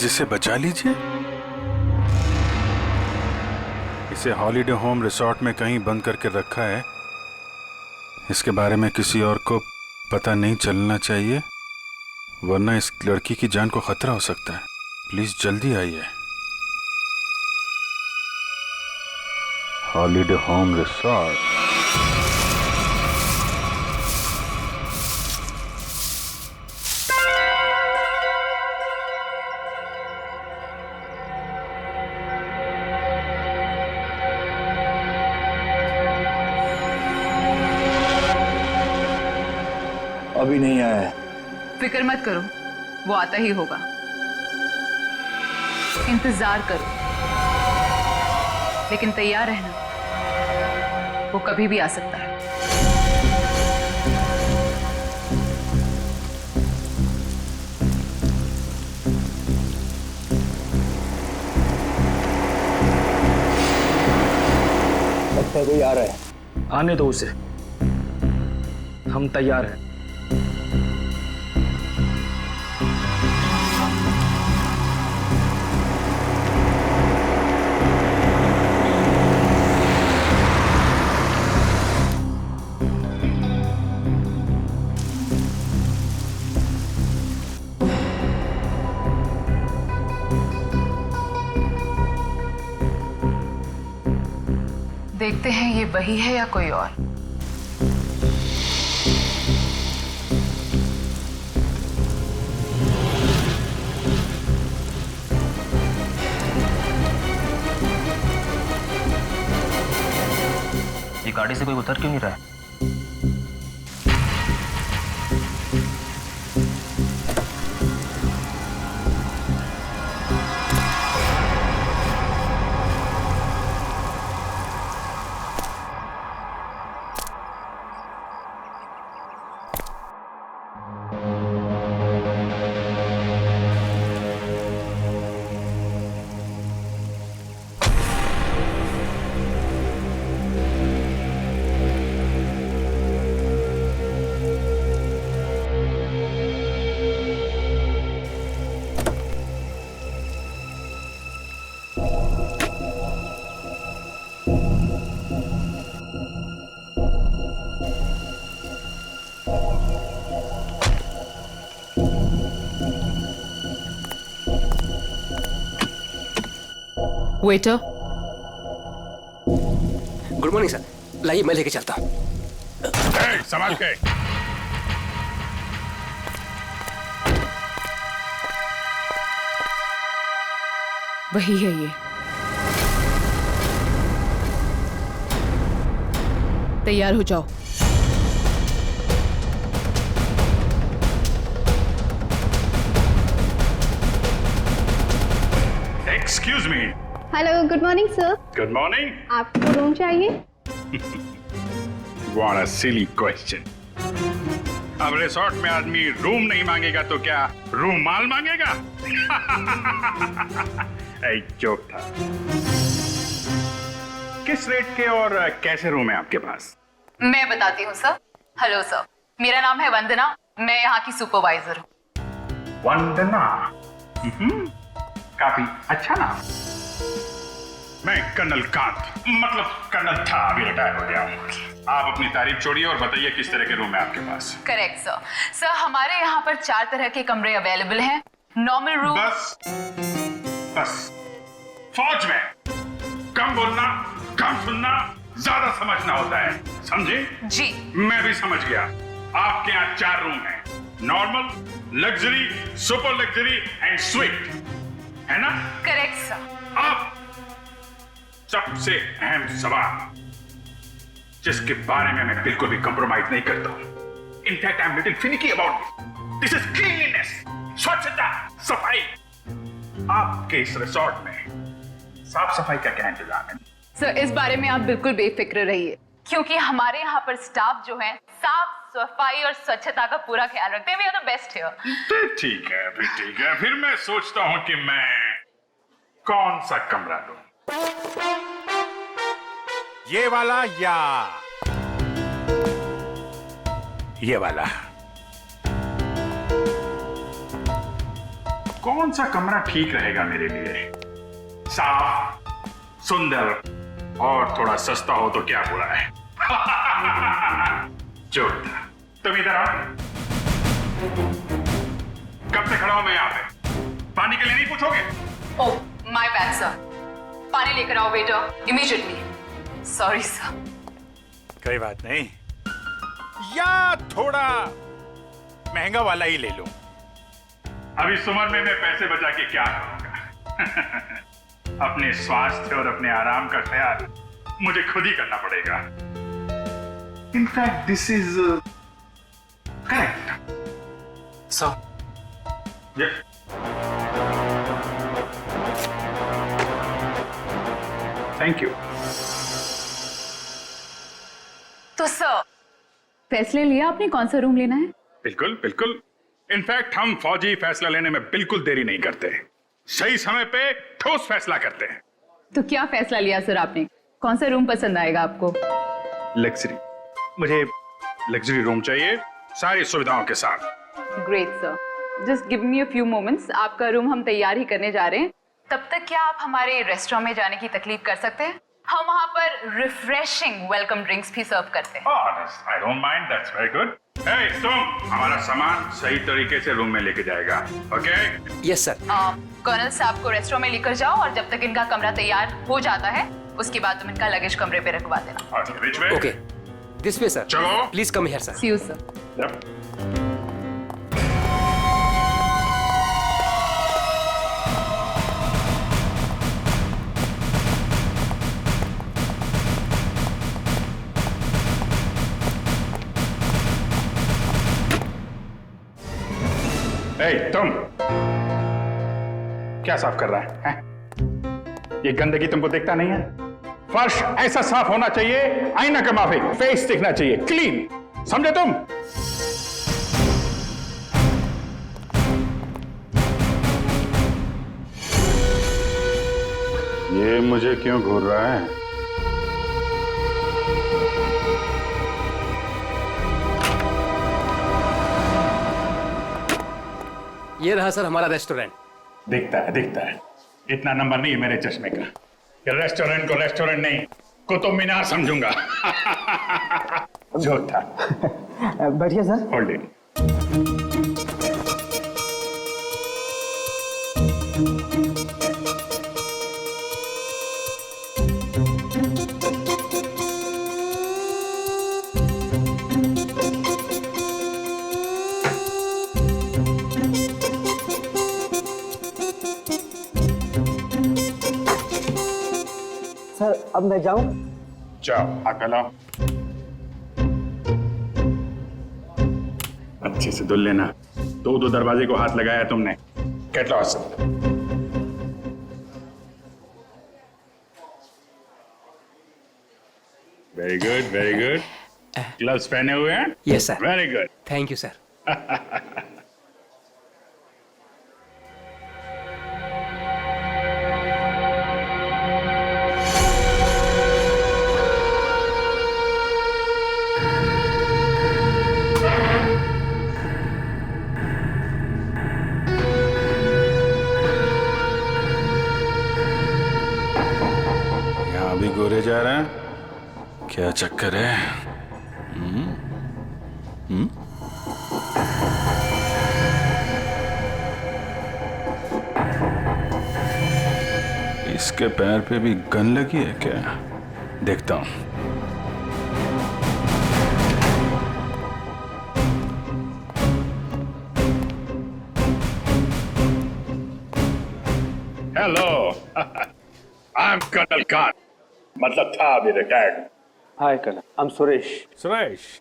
Please इसे बचा लीजिए। इसे हॉलिडे होम रिसोर्ट में कहीं बंद करके रखा है। इसके बारे में किसी और को पता नहीं चलना चाहिए, वरना इस लड़की की जान को खतरा हो सकता है। प्लीज जल्दी आइए। Holiday home resort. अभी नहीं आया है। फिक्र मत करो, वो आता ही होगा। इंतजार करो, लेकिन तैयार रहना, वो कभी भी आ सकता है। लगता है कोई आ रहा है। आने दो उसे, हम तैयार हैं। देखते हैं ये वही है या कोई और। ये गाड़ी से कोई उतर क्यों नहीं रहा है? Waiter, good morning sir. लाइए मैं लेके चलता हूँ। संभाल के। वही है ये। तैयार हो जाओ। Excuse me. Hello, good morning sir. Good morning. आपको रूम चाहिए? What a silly question. अब रिसोर्ट में आदमी रूम नहीं मांगेगा तो क्या रूम माल मांगेगा? एक जोक था। किस रेट के और कैसे रूम है आपके पास? मैं बताती हूँ सर। हेलो सर, मेरा नाम है वंदना, मैं यहाँ की सुपरवाइजर हूँ। वंदना। काफी अच्छा नाम। मैं कर्नल कांत, मतलब कर्नल था, अभी रिटायर हो गया हूँ। आप अपनी तारीफ छोड़िए और बताइए किस तरह के रूम है आपके पास? Correct sir. सर हमारे यहाँ पर 4 तरह के कमरे अवेलेबल हैं। Normal room. बस फौज में कम बोलना, कम सुनना, ज्यादा समझना होता है, समझे? जी। मैं भी समझ गया। आपके यहाँ 4 रूम हैं, normal, luxury, super luxury and sweet, है ना? Correct sir. अब सबसे अहम सवाल, जिसके बारे में मैं बिल्कुल भी कंप्रोमाइज नहीं करता हूं। In fact I am little finicky about this is cleanliness, स्वच्छता, सफाई। आपके इस रिसोर्ट में साफ सफाई का क्या इंतजाम है? सर इस बारे में आप बिल्कुल बेफिक्र रहिए, क्योंकि हमारे यहाँ पर स्टाफ जो है साफ सफाई और स्वच्छता का पूरा ख्याल रखते हैं। We are the best here. ठीक है, ठीक है। फिर मैं सोचता हूं कि मैं कौन सा कमरा लूं? ये वाला या ये वाला? कौन सा कमरा ठीक रहेगा मेरे लिए? साफ, सुंदर और थोड़ा सस्ता हो तो क्या बुरा है? जोरदार। तुम इधर आओ। कब से खड़ा हूं मैं यहाँ पे? पानी के लिए नहीं पूछोगे? ओह माय बैड सर, पानी लेकर आओ वेटर इमीडिएटली। Sorry sir. कोई बात नहीं, या थोड़ा महंगा वाला ही ले लो। अभी इस उम्र में मैं पैसे बचा के क्या करूंगा? अपने स्वास्थ्य और अपने आराम का ख्याल मुझे खुद ही करना पड़ेगा। In fact this is correct. Sir thank you. तो सर फैसले लिया आपने कौन सा रूम लेना है? बिल्कुल बिल्कुल। इनफैक्ट हम फौजी फैसला लेने में बिल्कुल देरी नहीं करते, सही समय पे ठोस फैसला करते हैं। तो क्या फैसला लिया सर आपने? कौन सा रूम पसंद आएगा आपको? लग्जरी, मुझे लग्जरी रूम चाहिए, सारी सुविधाओं के साथ। Great sir, just give me a few moments. आपका रूम हम तैयार ही करने जा रहे हैं। तब तक क्या आप हमारे रेस्टोरेंट में जाने की तकलीफ कर सकते हैं? हम वहाँ पर रिफ्रेशिंग वेलकम ड्रिंक्स भी सर्व करते हैं। I don't mind, that's very good. तुम हमारा सामान सही तरीके से रूम में लेके जाएगा, ओके? Yes sir. कर्नल साहब को रेस्टोरेंट में लेकर जाओ और जब तक इनका कमरा तैयार हो जाता है उसके बाद तुम इनका लगेज कमरे पे रखवा देना। Which way? Okay, this way sir. चलो। Please come here sir. See you sir. Yep. तुम क्या साफ कर रहा है? ये गंदगी तुमको दिखता नहीं है? फर्श ऐसा साफ होना चाहिए, आईना के माफिक, फेस दिखना चाहिए क्लीन, समझे तुम? ये मुझे क्यों घूर रहा है? ये रहा सर हमारा रेस्टोरेंट। दिखता है। इतना नंबर नहीं है मेरे चश्मे का। ये रेस्टोरेंट को रेस्टोरेंट नहीं, कुतुब मीनार समझूंगा। जो था। बैठिए सर। Hold it. सर अब मैं जाऊं? जाओ, आकर लाओ। अच्छे से धुल लेना। दो दरवाजे को हाथ लगाया तुमने। Get lost. Very good. Gloves पहने हुए हैं? Yes sir. Very good. Thank you sir. यहाँ भी गोरे जा रहे हैं, क्या चक्कर है? इसके पैर पे भी गन लगी है क्या? देखता हूं। Hello, I am colonel Khan, मतलब था अभी retired. Hi colonel, I am Suresh. Suresh,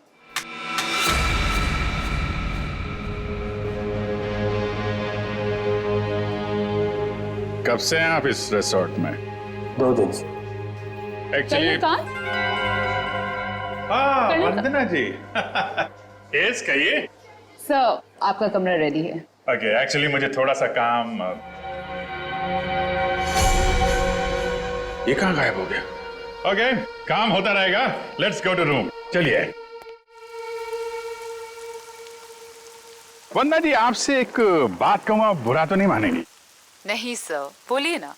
कब से हैं आप इस रिसोर्ट में? 2 दिन से। एक्चुअली हाँ, वंदना जी। यस, कहिए। सर आपका कमरा रेडी है। ओके, एक्चुअली मुझे थोड़ा सा काम। ये कहाँ गायब हो गया? ओके, काम होता रहेगा। Let's go to room. चलिए। वंदना जी, आपसे एक बात कहूँ, आप बुरा तो नहीं मानेंगी? नहीं सर, बोलिए ना।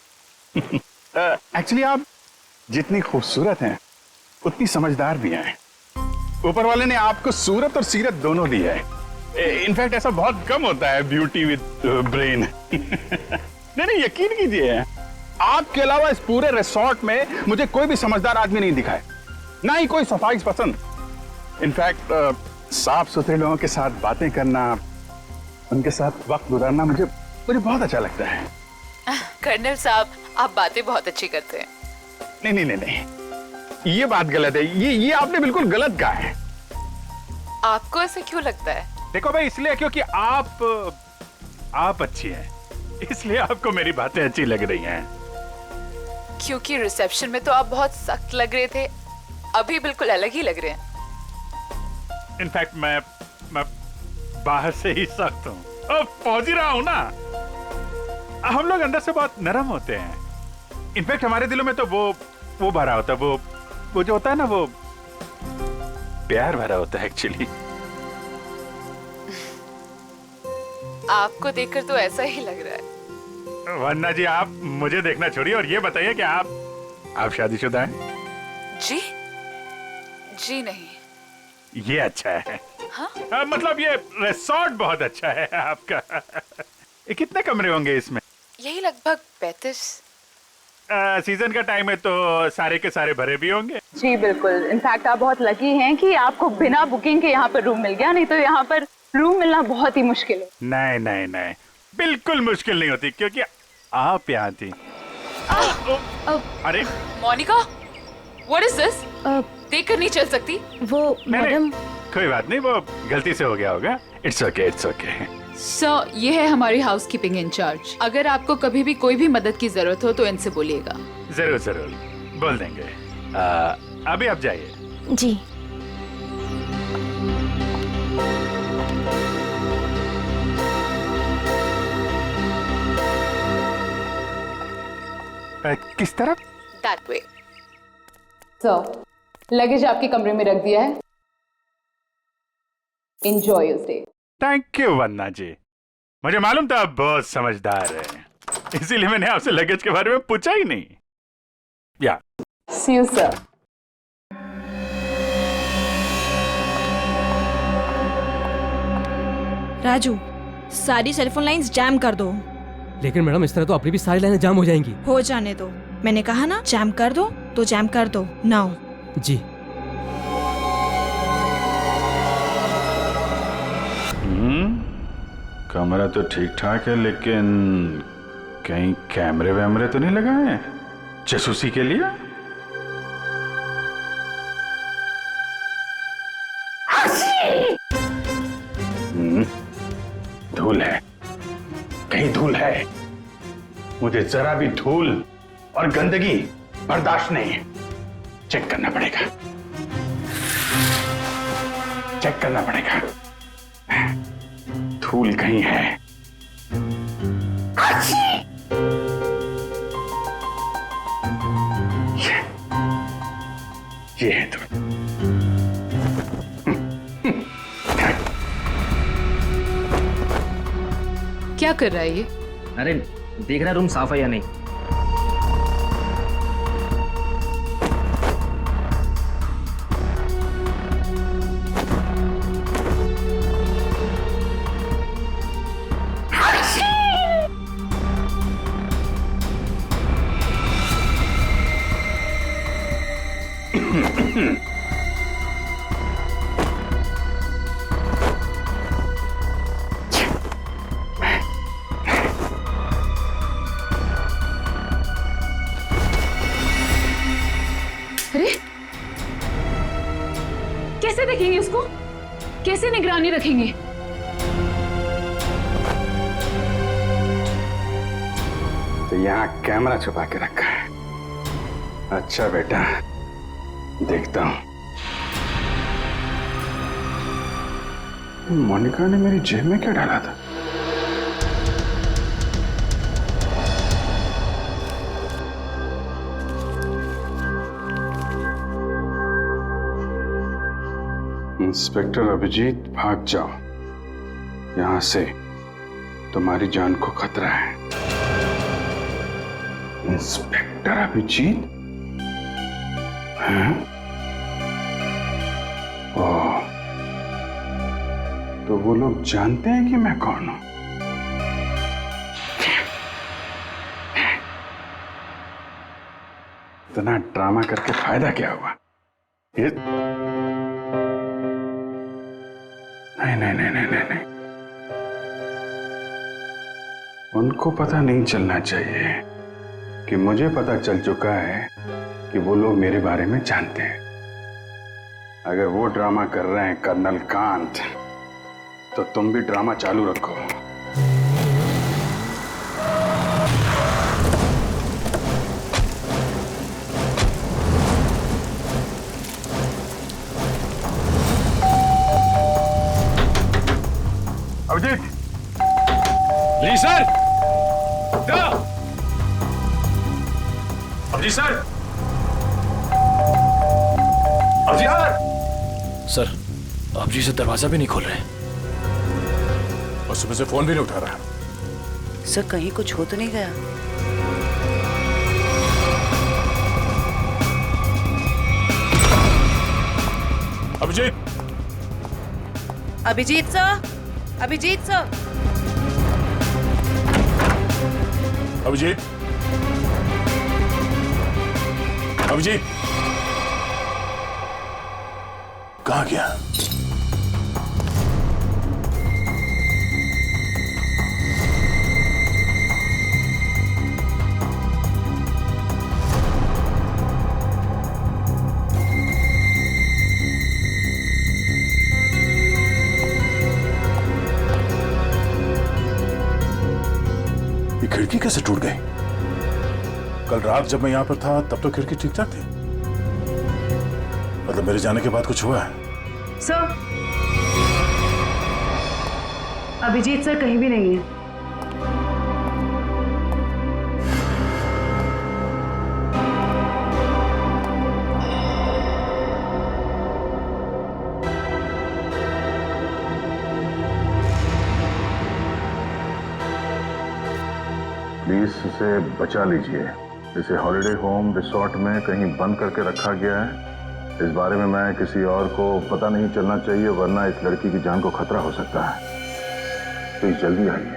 एक्चुअली आप जितनी खूबसूरत हैं उतनी समझदार भी हैं। ऊपर वाले ने आपको सूरत और सीरत दोनों दी है। इनफैक्ट ऐसा बहुत कम होता है, ब्यूटी विद ब्रेन। नहीं, यकीन कीजिए, आपके अलावा इस पूरे रिसोर्ट में मुझे कोई भी समझदार आदमी नहीं दिखा है, ना ही कोई सफाई पसंद। इनफैक्ट साफ सुथरे लोगों के साथ बातें करना, उनके साथ वक्त गुजारना मुझे बहुत अच्छा लगता है। कर्नल साहब, आप बातें बहुत अच्छी करते हैं। नहीं, ये बात गलत है। ये आपने बिल्कुल गलत कहा है। आपको ऐसे क्यों लगता है? देखो भाई, इसलिए क्योंकि आप अच्छी हैं, इसलिए आपको मेरी बातें अच्छी लग रही हैं। क्योंकि रिसेप्शन में तो आप बहुत सख्त लग रहे थे, अभी बिल्कुल अलग ही लग रहे हैं। इनफैक्ट मैं बाहर से ही सख्त हूँ, पहुंच ही रहा हूँ ना। हम लोग अंदर से बहुत नरम होते हैं। इनफैक्ट हमारे दिलों में तो वो भरा होता है, वो जो होता है ना, वो प्यार भरा होता है एक्चुअली। आपको देखकर तो ऐसा ही लग रहा है। वंदना जी, आप मुझे देखना छोड़िए और ये बताइए कि आप शादीशुदा हैं? जी नहीं। ये अच्छा है। हाँ? मतलब ये रिसोर्ट बहुत अच्छा है आपका। कितने कमरे होंगे इसमें? यही लगभग 35। सीजन का टाइम है तो सारे के सारे भरे भी होंगे। जी बिल्कुल। इनफैक्ट आप बहुत लकी हैं कि आपको बिना बुकिंग के यहाँ पर रूम मिल गया, नहीं तो यहाँ पर रूम मिलना बहुत ही मुश्किल है। नहीं, बिल्कुल मुश्किल नहीं होती, क्योंकि आप यहाँ थी। अरे मोनिका, व्हाट इज दिस? देखकर नहीं चल सकती। वो मैडम। कोई बात नहीं, वो गलती से हो गया होगा। It's okay. सर, ये है हमारी हाउसकीपिंग इंचार्ज। अगर आपको कभी भी कोई भी मदद की जरूरत हो तो इनसे बोलिएगा। जरूर बोल देंगे। अभी आप जाइए। जी। किस तरफ? That way. सर, लगेज आपके कमरे में रख दिया है। Enjoy your stay. Thank you Vandana ji, मुझे मालूम था आप बहुत समझदार हैं, इसीलिए मैंने आपसे लगेज के बारे में पूछा ही नहीं। या See you, sir. राजू, सारी सेलफोन लाइंस जैम कर दो। लेकिन मैडम, इस तरह तो अपनी भी सारी लाइनें जाम हो जाएंगी। हो जाने दो, मैंने कहा ना जैम कर दो तो जैम कर दो। नाउ। जी। कमरा तो ठीक ठाक है, लेकिन कहीं कैमरे वैमरे तो नहीं लगाए हैं जासूसी के लिए? धूल है, कहीं धूल है। मुझे जरा भी धूल और गंदगी बर्दाश्त नहीं है। चेक करना पड़ेगा। धूल कहीं है। ये है धूल। क्या कर रहा है ये? अरे देख रहा रूम साफ है या नहीं। अरे, कैसे देखेंगे उसको? कैसे निगरानी रखेंगे? तो यहाँ कैमरा छुपा के रखा है। अच्छा बेटा, देखता हूं। मोनिका ने मेरी जेब में क्या डाला था? इंस्पेक्टर अभिजीत, भाग जाओ। यहां से तुम्हारी जान को खतरा है। इंस्पेक्टर अभिजीत? हैं? ओह, तो वो लोग जानते हैं कि मैं कौन हूं? इतना ड्रामा करके फायदा क्या हुआ? ये नहीं नहीं नहीं नहीं नहीं, नहीं। उनको पता नहीं चलना चाहिए कि मुझे पता चल चुका है कि वो लोग मेरे बारे में जानते हैं। अगर वो ड्रामा कर रहे हैं कर्नल कांत, तो तुम भी ड्रामा चालू रखो। अभिजीत! जी sir. Abhijeet sir! Abhijeet sir! Sir, आप जी से दरवाजा भी नहीं खोल रहे और सुबह से फोन भी नहीं उठा रहा। सर, कहीं कुछ हो तो नहीं गया? अभिजीत! अभिजीत सर! अभिजीत सर! अभिजीत! अभिजीत! कहाँ गया? ये खिड़की कैसे टूट गई? कल रात जब मैं यहां पर था तब तो खिड़की ठीक ठाक थी। मतलब मेरे जाने के बाद कुछ हुआ है? सर, अभिजीत सर कहीं भी नहीं है। प्लीज इसे बचा लीजिए। इसे हॉलिडे होम रिसोर्ट में कहीं बंद करके रखा गया है। इस बारे में मैं किसी और को पता नहीं चलना चाहिए, वरना इस लड़की की जान को खतरा हो सकता है। प्लीज जल्दी आइए,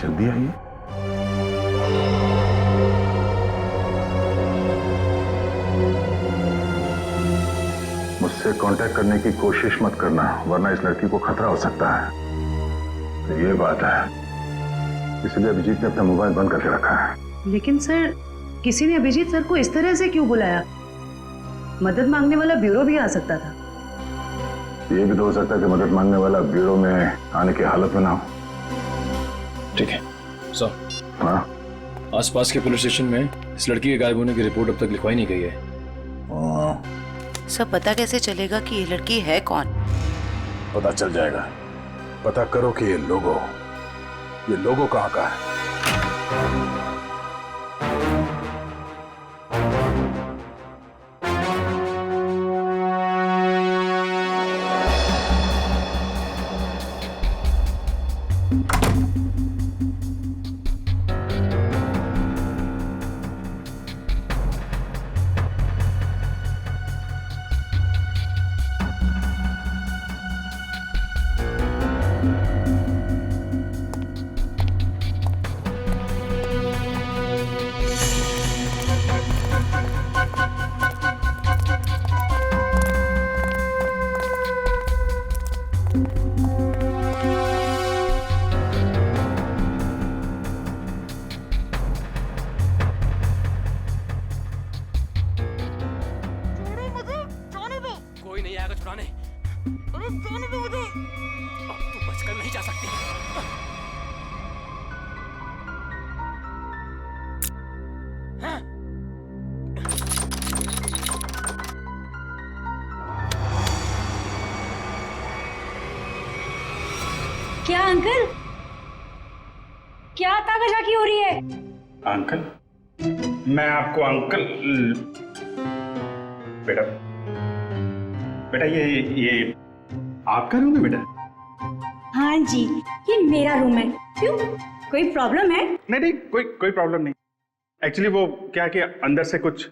जल्दी आइए। मुझसे कांटेक्ट करने की कोशिश मत करना, वरना इस लड़की को खतरा हो सकता है। तो ये बात है, इसलिए अभिजीत ने अपना मोबाइल बंद करके रखा है। लेकिन सर, किसी ने अभिजीत सर को इस तरह से क्यों बुलाया? मदद मांगने वाला ब्यूरो भी आ सकता था। ये भी तो हो सकता है कि मदद मांगने वाला ब्यूरो में आने की हालत में ना हो। ठीक है सर। हाँ, आसपास के पुलिस स्टेशन में इस लड़की के गायब होने की रिपोर्ट अब तक लिखवाई नहीं गई है। सब पता कैसे चलेगा कि ये लड़की है कौन? पता चल जाएगा। पता करो कि ये लोगो कहाँ का है। क्या अंकल, क्या ताकाजाकी हो रही है? अंकल? मैं आपको अंकल बेटा बेटा ये आपका रूम है बेटा? हाँ जी, ये मेरा रूम है। क्यों, कोई प्रॉब्लम है? नहीं नहीं, कोई प्रॉब्लम नहीं। एक्चुअली वो क्या कि अंदर से कुछ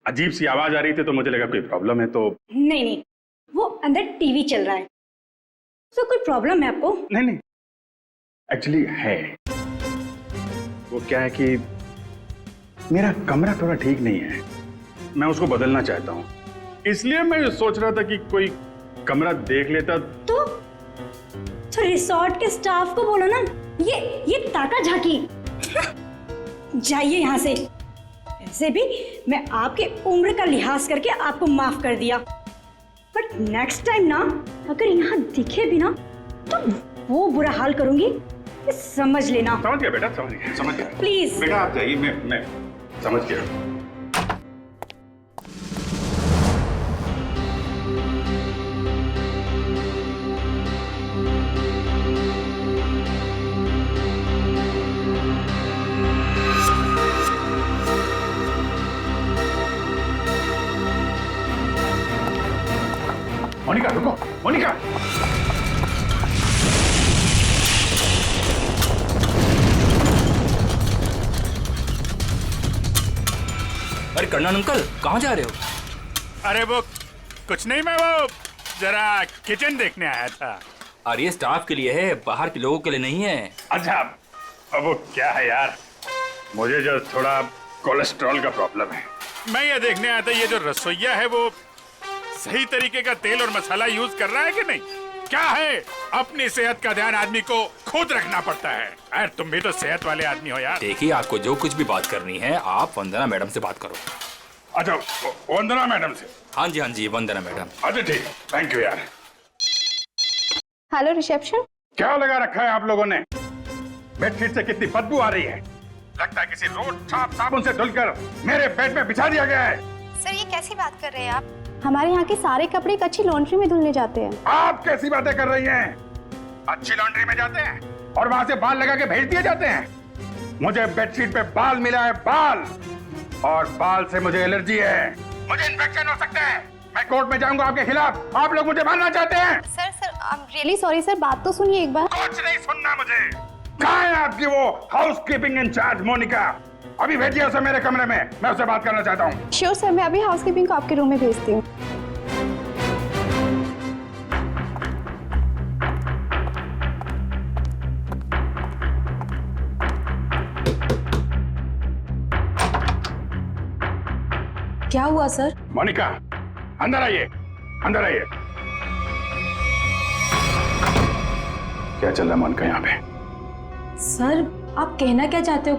अजीब सी आवाज आ रही थी, तो मुझे लगा कोई प्रॉब्लम है। तो नहीं नहीं, वो अंदर टीवी चल रहा है, तो कोई प्रॉब्लम है आपको? नहीं नहीं, एक्चुअली है। वो क्या है कि मेरा कमरा थोड़ा ठीक नहीं है, मैं उसको बदलना चाहता हूँ, इसलिए मैं सोच रहा था कि कोई कमरा देख लेता। तो रिसोर्ट के स्टाफ को बोलो ना, ये ताका झाकी जाइए यहाँ से। ऐसे भी मैं आपके उम्र का लिहाज करके आपको माफ कर दिया, बट नेक्स्ट टाइम ना अगर यहाँ दिखे भी ना तो वो बुरा हाल करूंगी, ये समझ लेना। समझ गया बेटा, समझ गया। प्लीज बेटा आप जाइए, मैं समझ गया। मोनिका रुको, मोनिका। अरे कर्नल अंकल, कहाँ जा रहे हो? अरे वो कुछ नहीं, मैं वो जरा किचन देखने आया था। अरे ये स्टाफ के लिए है, बाहर के लोगों के लिए नहीं है। अच्छा, अब वो क्या है यार, मुझे जो थोड़ा कोलेस्ट्रॉल का प्रॉब्लम है, मैं ये देखने आया था ये जो रसोइया है वो सही तरीके का तेल और मसाला यूज कर रहा है कि नहीं। क्या है, अपनी सेहत का ध्यान आदमी को खुद रखना पड़ता है। यार तुम भी तो सेहत वाले आदमी हो यार। देखिए, आपको जो कुछ भी बात करनी है आप वंदना मैडम से बात करो। अच्छा, वंदना मैडम से? हाँ जी, वंदना मैडम। अच्छा ठीक, थैंक यू यार। Hello reception. क्या लगा रखा है आप लोगों ने? बेडशीट से कितनी बदबू आ रही है, लगता है किसी रोज साबुन से धुलकर मेरे बेड में बिछा दिया गया है। सर ये कैसी बात कर रहे हैं आप? हमारे यहाँ के सारे कपड़े एक अच्छी लॉन्ड्री में धुलने जाते हैं। आप कैसी बातें कर रही हैं? अच्छी लॉन्ड्री में जाते हैं और वहाँ से बाल लगा के भेज दिए जाते हैं। मुझे बेडशीट पे बाल मिला है, बाल, और बाल से मुझे एलर्जी है, मुझे इन्फेक्शन हो सकता है। मैं कोर्ट में जाऊंगा आपके खिलाफ। आप लोग मुझे मारना चाहते हैं? Sir I am really sorry sir, बात तो सुनिए एक बार। कुछ नहीं सुनना मुझे। कहाँ है आपकी वो हाउसकीपिंग इंचार्ज मोनिका? अभी भेजिए उसे मेरे कमरे में, मैं उससे बात करना चाहता हूँ। श्योर सर, मैं अभी हाउसकीपिंग को आपके रूम में भेजती हूँ। क्या हुआ सर? मोनिका अंदर आइए, अंदर आइए। क्या चल रहा है मोनिका यहाँ पे? सर आप कहना क्या चाहते हो,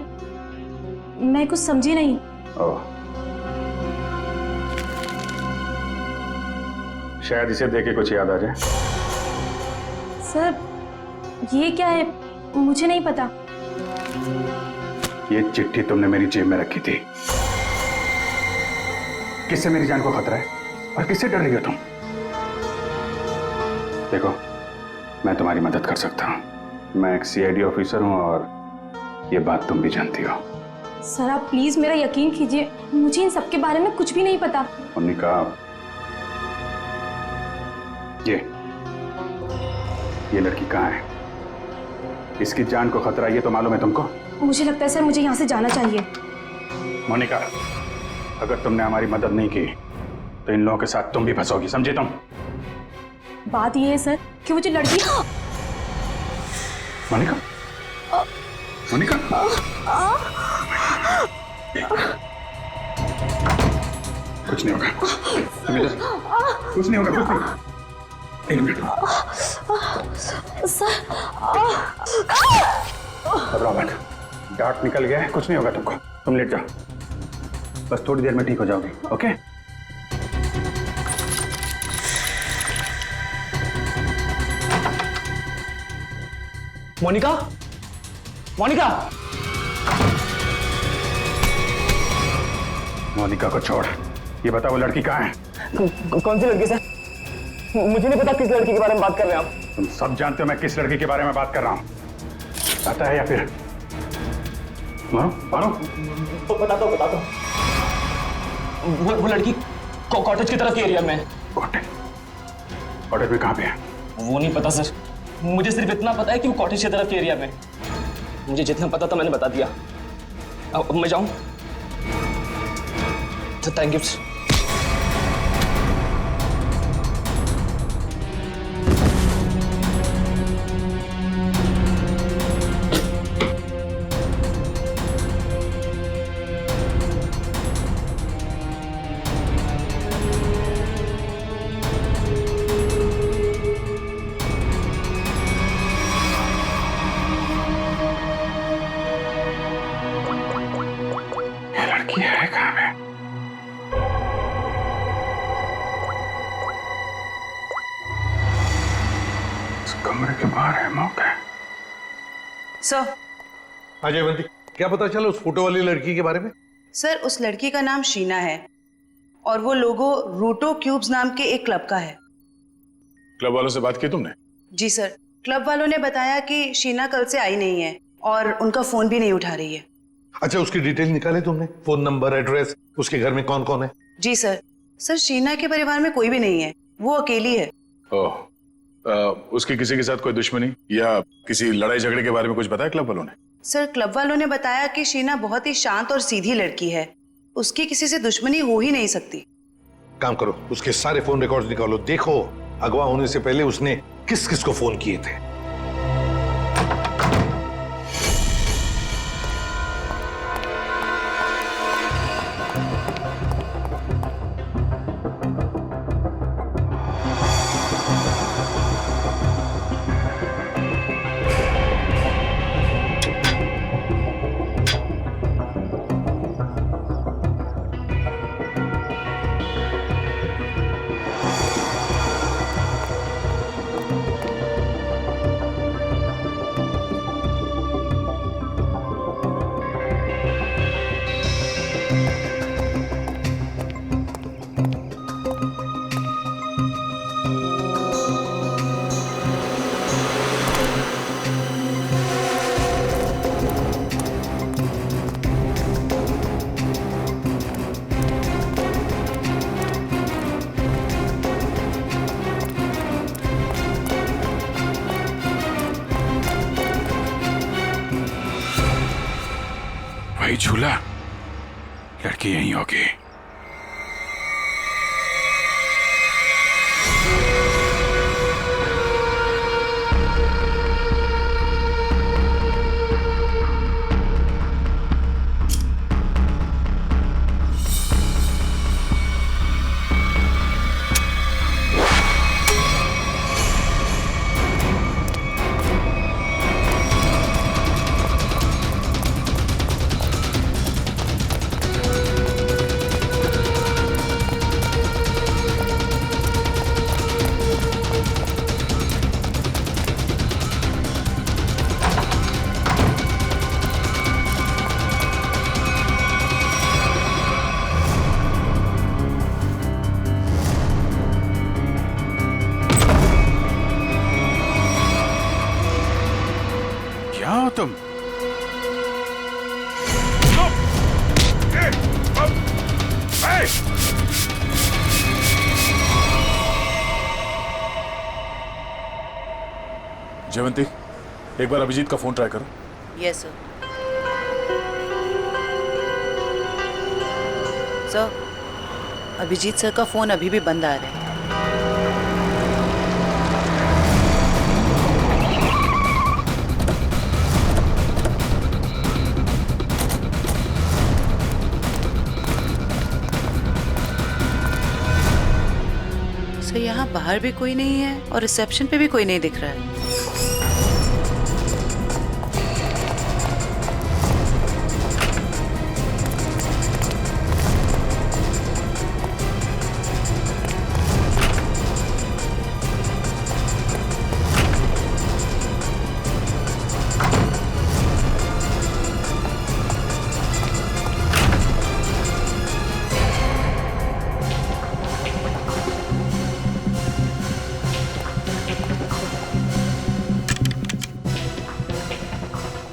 मैं कुछ समझी नहीं। ओह, शायद इसे देख के कुछ याद आ जाए। सर ये क्या है, मुझे नहीं पता। ये चिट्ठी तुमने मेरी जेब में रखी थी। किससे मेरी जान को खतरा है और किससे डर रही हो तुम? देखो, मैं तुम्हारी मदद कर सकता हूं। मैं एक सीआईडी ऑफिसर हूं और ये बात तुम भी जानती हो। सर आप प्लीज मेरा यकीन कीजिए, मुझे इन सब के बारे में कुछ भी नहीं पता। मोनिका, ये लड़की कहाँ है? इसकी जान को खतरा ये तो मालूम है तुमको? मुझे लगता है सर मुझे यहाँ से जाना चाहिए। मोनिका, अगर तुमने हमारी मदद नहीं की तो इन लोगों के साथ तुम भी फंसोगी, समझे तुम? बात ये है सर कि वो जो लड़की। मोनिका, मोनिका, कुछ नहीं होगा, कुछ नहीं होगा, कुछ नहीं। एक मिनट, घबराओ मत, डार्ट निकल गया है, कुछ नहीं होगा तुमको। तुम लेट जाओ, बस थोड़ी देर में ठीक हो जाओगी। ओके? मोनिका, मोनिका, मोनिका को छोड़, ये बता वो लड़की कहाँ है? कौन सी लड़की सर? मुझे नहीं पता किस लड़की के बारे में बात कर रहे हैं आप। तुम सब जानते हो मैं किस लड़की के बारे में बात कर रहा हूँ। पता है या फिर मारो मारो? बताता हूँ। वो लड़की कॉटेज की तरफ के एरिया में। कॉटेज में कहाँ पे है? वो नहीं पता सर, मुझे सिर्फ इतना पता है कि वो कॉटेज की तरफ के एरिया में। मुझे जितना पता था मैंने बता दिया। अब मैं जाऊं? तो थैंक यू। लड़की है कहाँ पे? इस कमरे के बाहर है मौका। सर। अजयवंती, क्या पता चला उस फोटो वाली लड़की के बारे में? सर, उस लड़की का नाम शीना है और वो लोगो रूटो क्यूब्स नाम के एक क्लब का है। क्लब वालों से बात की तुमने? जी सर, क्लब वालों ने बताया कि शीना कल से आई नहीं है और उनका फोन भी नहीं उठा रही है। अच्छा, उसकी डिटेल निकाले तुमने? फोन नंबर, एड्रेस, उसके घर में कौन कौन है? जी सर। सर, शीना के परिवार में कोई भी नहीं है, वो अकेली है। ओह, उसकी किसी के साथ कोई दुश्मनी या किसी लड़ाई झगड़े के बारे में कुछ बताया क्लब वालों ने? सर, क्लब वालों ने बताया कि शीना बहुत ही शांत और सीधी लड़की है, उसकी किसी से दुश्मनी हो ही नहीं सकती। काम करो, उसके सारे फोन रिकॉर्ड्स निकालो, देखो अगवा होने से पहले उसने किस किस को फोन किए थे। वही झूला, लड़की यहीं होगी। क्या हो तुम? जयवंती, एक बार अभिजीत का फोन ट्राई करो। Yes sir. Sir, Abhijeet sir का फोन अभी भी बंद आ रहा है। सर, यहाँ बाहर भी कोई नहीं है और रिसेप्शन पे भी कोई नहीं दिख रहा है।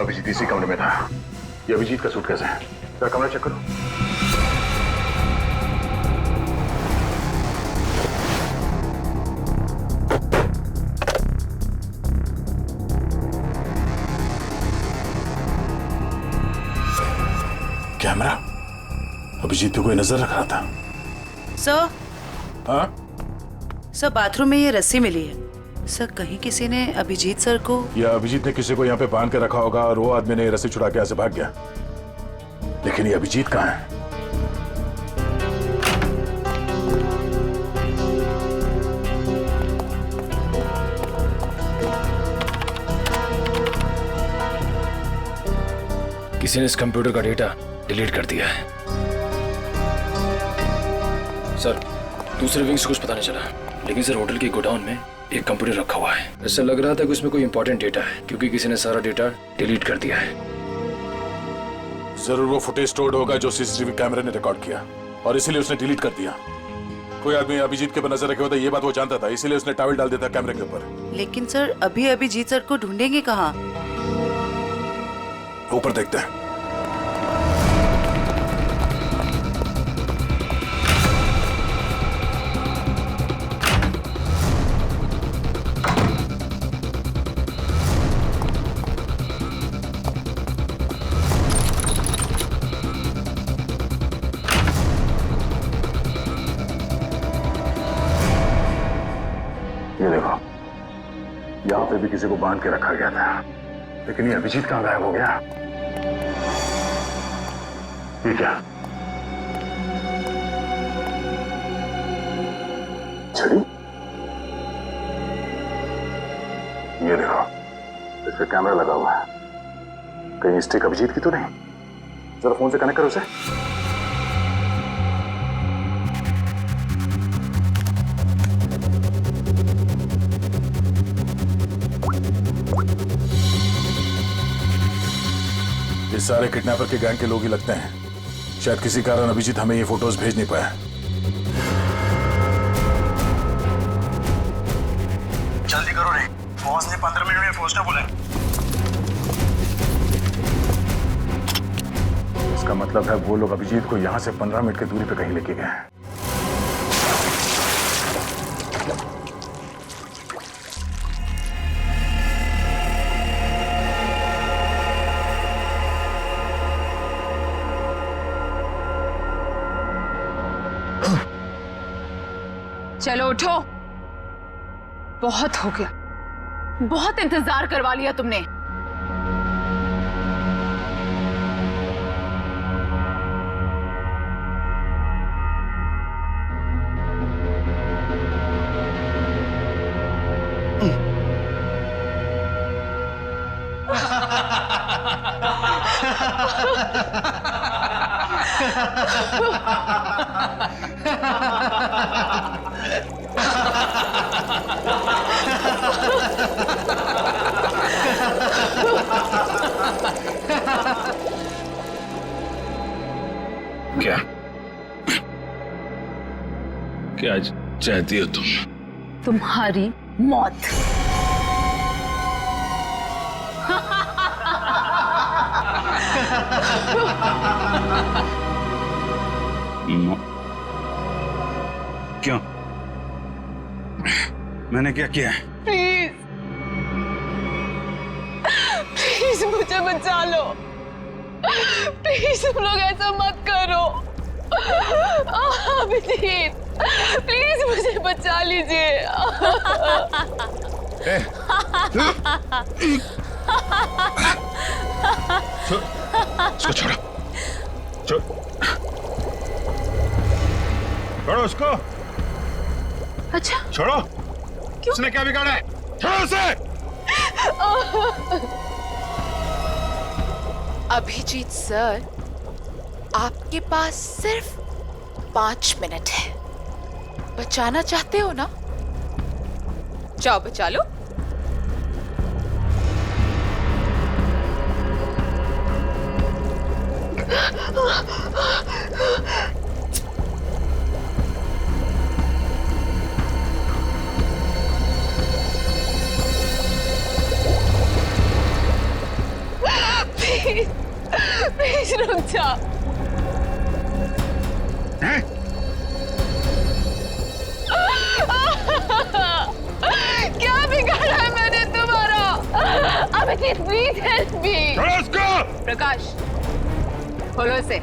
अभिजीत इसी कमरे में था। ये अभिजीत का सूटकेस है। जरा कमरा चेक करो। अभिजीत पे कोई नजर रख रहा था? सर, हाँ? सर बाथरूम में ये रस्सी मिली है। सर कहीं किसी ने अभिजीत सर को, या अभिजीत ने किसी को यहाँ पे बांध के रखा होगा और वो आदमी ने ये रस्सी छुड़ा के यहाँ से भाग गया। लेकिन ये अभिजीत कहाँ है? किसी ने इस कंप्यूटर का डेटा डिलीट कर दिया है। सर, दूसरे विंग्स कुछ पता नहीं चला, लेकिन सर होटल के गोडाउन में एक कंप्यूटर रखा हुआ है। ऐसा लग रहा था कि उसमें कोई इंपॉर्टेंट डेटा है, क्योंकि किसी ने सारा डेटा डिलीट कर दिया है। जरूर वो फुटेज स्टोर्ड होगा जो सीसीटीवी कैमरे ने रिकॉर्ड किया, और इसीलिए उसने डिलीट कर दिया। कोई आदमी अभिजीत के ऊपर नजर रखे होता, ये बात वो जानता था, इसीलिए उसने टॉवल डाल दिया था कैमरे के ऊपर। लेकिन सर अभी अभिजीत सर को ढूंढेंगे कहाँ? ऊपर देखते हैं। ये देखो, यहाँ पे भी किसी को बांध के रखा गया था, लेकिन ये अभिजीत कहाँ गायब हो गया? ये क्या? छड़ी? ये देखो, इस पे कैमरा लगा हुआ है। कहीं स्टिक अभिजीत की तो नहीं? जरा फोन से कनेक्ट करो उसे। ये सारे किडनैपर के गैंग के लोग ही लगते हैं। शायद किसी कारण अभिजीत हमें ये फोटोज भेज नहीं पाया। जल्दी करो रे, बॉस ने 15 मिनट में पहुंचना बोला है। इसका मतलब है वो लोग अभिजीत को यहाँ से 15 मिनट की दूरी पे कहीं लेके गए हैं। चलो उठो, बहुत हो गया, बहुत इंतजार करवा लिया तुमने। क्या क्या चाहती हो तुम? तुम्हारी मौत। क्यों? मैंने क्या किया? प्लीज प्लीज मुझे बचा लो, प्लीज तुम लोग ऐसा मत करो। अभिजीत प्लीज मुझे बचा लीजिए। उसको छोड़ो, छोड़ो उसको। अच्छा छोड़ो। क्यों? उसने क्या बिगाड़ा है? छोड़ो उसे। अभिजीत सर, आपके पास सिर्फ 5 मिनट है। बचाना चाहते हो ना? जाओ बचा लो। प्लीज रुक जा। क्या बिगाड़ा है मैंने तुम्हारा? Abhijeet please help me. छोड़ो उसको। प्रकाश खोलो इसे।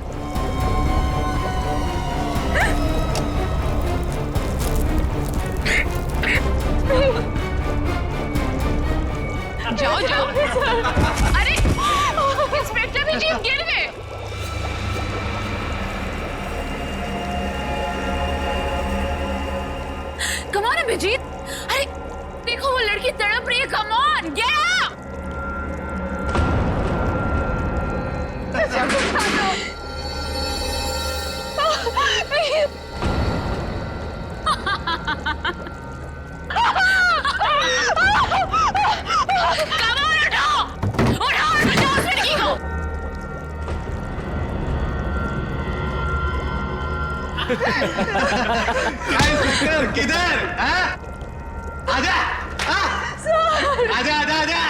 अभिजीत, अरे देखो वो लड़की तड़प रही है, कम ऑन गेट अप। किधर? आजा, आजा, आजा, आजा।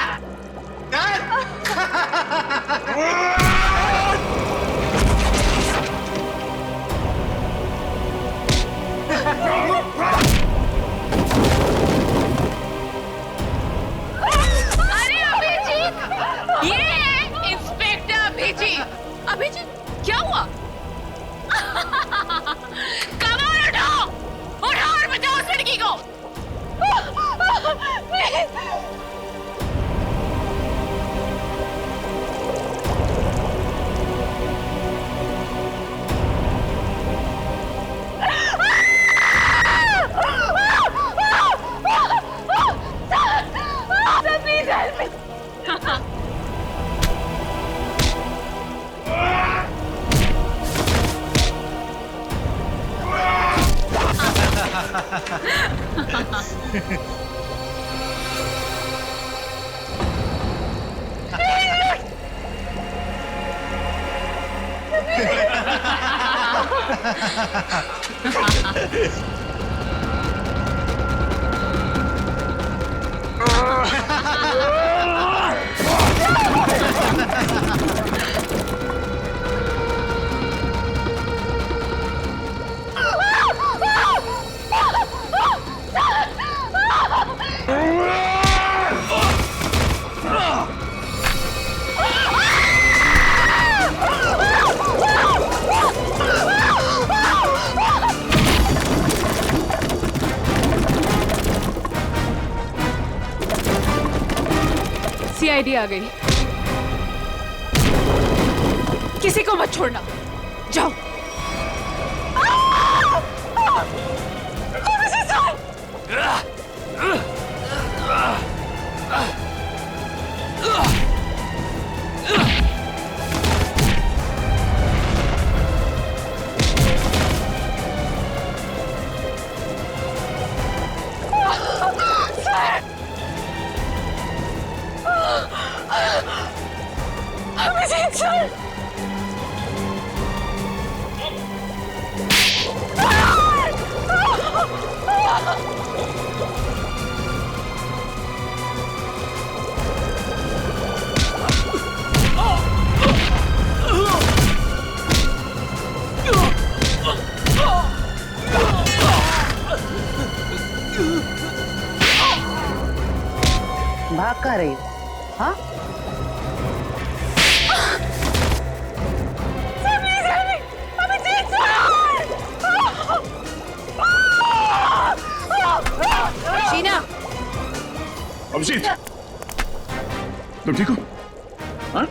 अरे अभिजीत, ये है इंस्पेक्टर अभिजीत। अभिजीत क्या हुआ? कमाल उठाओ, उठाओ और बचाओ उस लड़की को। Please help me. सीआईडी आ गई। किसी को मत छोड़ना, जाओ। अभिजीत सर, भाग कहाँ रही हो? हाँ? शीना, अभिजीत, तुम ठीक हो? हाँ?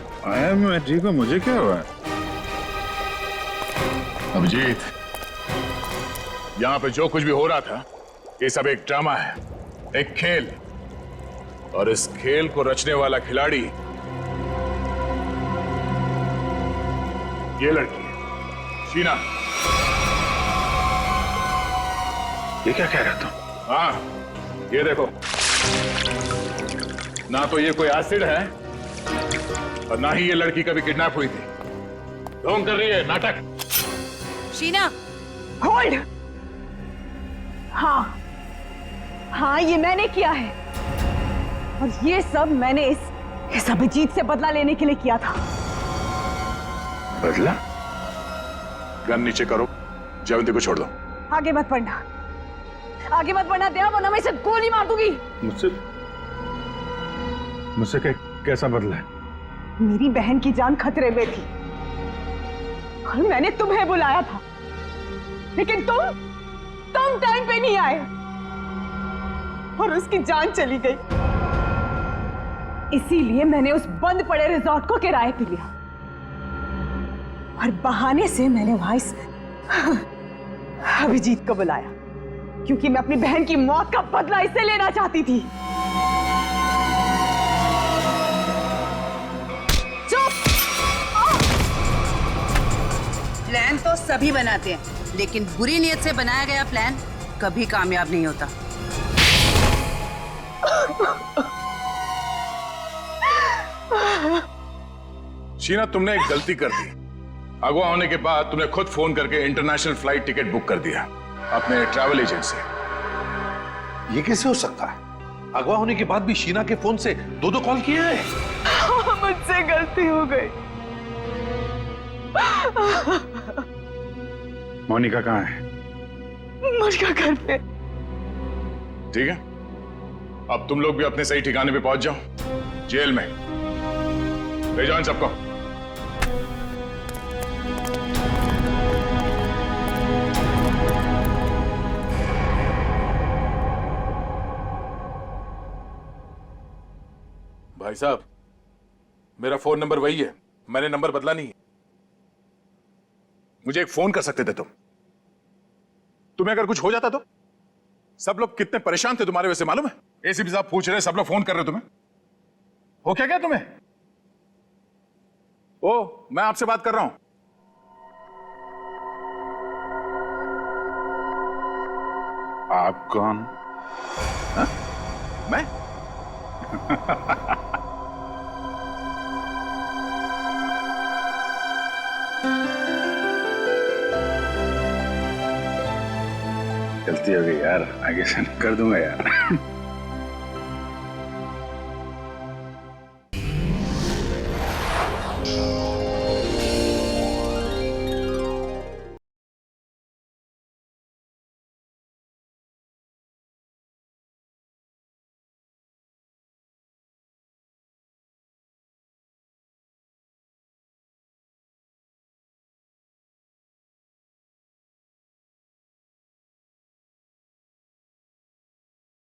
मैं ठीक हूँ, मुझे क्या हुआ? अभिजीत, यहाँ पे जो कुछ भी हो रहा था, ये सब एक ड्रामा है, एक खेल, और इस खेल को रचने वाला खिलाड़ी ये लड़की है, शीना। ये क्या कह रहा तुम? हाँ, ये देखो, ना तो ये कोई एसिड है और ना ही ये लड़की कभी किडनैप हुई थी। ढोंग कर रही है, नाटक। शीना, होल्ड। हाँ हाँ, ये मैंने किया है, और ये सब मैंने इस अभिजीत से बदला लेने के लिए किया था। बदला? गन नीचे करो, जयवंती को छोड़ दो। आगे मत बढ़ना, आगे मत बढ़ना दया, वरना मैं इसे गोली मार दूंगी। मुझसे कैसा बदला है? मेरी बहन की जान खतरे में थी और मैंने तुम्हें बुलाया था, लेकिन तुम टाइम पे नहीं आए और उसकी जान चली गई। इसीलिए मैंने उस बंद पड़े रिजॉर्ट को किराए पे लिया और बहाने से मैंने वहां इस अभिजीत को बुलाया क्योंकि मैं अपनी बहन की मौत का बदला इससे लेना चाहती थी। प्लान तो सभी बनाते हैं, लेकिन बुरी नीयत से बनाया गया प्लान कभी कामयाब नहीं होता। शीना, तुमने एक गलती कर दी। अगवा होने के बाद तुमने खुद फोन करके इंटरनेशनल फ्लाइट टिकट बुक कर दिया अपने ट्रैवल एजेंट से। ये कैसे हो सकता है? अगवा होने के बाद भी शीना के फोन से दो कॉल किए हैं। मुझसे गलती हो गई। मोनिका कहाँ है? मुझका घर पे। ठीक है, अब तुम लोग भी अपने सही ठिकाने पे पहुंच जाओ, जेल में। ले जाओ इन सबको। भाई साहब, मेरा फोन नंबर वही है, मैंने नंबर बदला नहीं है। मुझे एक फोन कर सकते थे तुम। तुम्हें अगर कुछ हो जाता तो? सब लोग कितने परेशान थे तुम्हारे वजह से, मालूम है? एसीपी साहब पूछ रहे, सब लोग फोन कर रहे तुम्हें। हो क्या तुम्हें? ओ, मैं आपसे बात कर रहा हूं। आप कौन? हा? मैं? गलती हो गई यार, आगे से नहीं कर दूंगा यार।